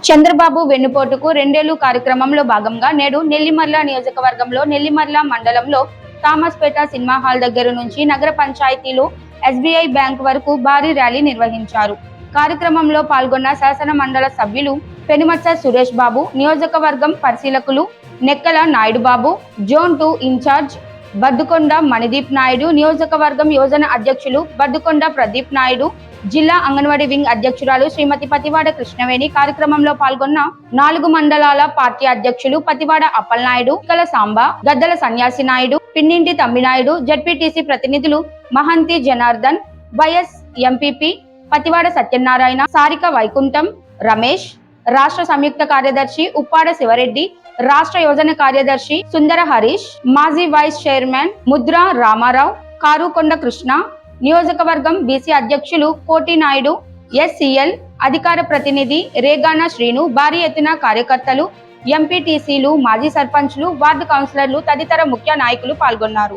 చంద్రబాబు వెన్నుపోటుకు రెండేళ్లు కార్యక్రమంలో భాగంగా నేడు నెల్లిమర్ల నియోజకవర్గంలో నెల్లిమర్ల మండలంలో థామస్పేట సినిమా హాల్ దగ్గర నుంచి నగర పంచాయతీలో ఎస్బీఐ బ్యాంక్ వరకు భారీ ర్యాలీ నిర్వహించారు. కార్యక్రమంలో పాల్గొన్న శాసన మండల సభ్యులు పెనుమత్స సురేష్ బాబు, నియోజకవర్గం పరిశీలకులు నెక్కల నాయుడు బాబు, జోన్ 2 ఇన్ఛార్జ్ బద్దుకొండ మణిదీప్ నాయుడు, నియోజకవర్గం యోజన అధ్యక్షులు బద్దుకొండ ప్రదీప్ నాయుడు, జిల్లా అంగన్వాడీ వింగ్ అధ్యక్షురాలు శ్రీమతి పతివాడ కృష్ణవేణి, కార్యక్రమంలో పాల్గొన్న 4 మండలాల పార్టీ అధ్యక్షులు పతివాడ అప్పలనాయుడు, కల సాంబ, గద్దల సన్యాసి నాయుడు, పిన్నింటి తమ్మినాయుడు, జడ్పీటీసీ ప్రతినిధులు మహంతి జనార్దన్, వైఎస్ ఎంపీపీ పతివాడ సత్యనారాయణ, సారిక వైకుంఠం, రమేష్, రాష్ట్ర సంయుక్త కార్యదర్శి ఉప్పాడ శివరెడ్డి, రాష్ట్ర యోజన కార్యదర్శి సుందర హరీష్, మాజీ వైస్ చైర్మన్ ముద్రా రామారావు, కారుకొండ కృష్ణ, నియోజకవర్గం బీసీ అధ్యక్షులు కోటి నాయుడు, ఎస్సీఎల్ అధికార ప్రతినిధి రేగాన శ్రీను, భారీ ఎత్తున కార్యకర్తలు, ఎంపీటీసీలు, మాజీ సర్పంచ్లు, వార్డు కౌన్సిలర్లు తదితర ముఖ్య నాయకులు పాల్గొన్నారు.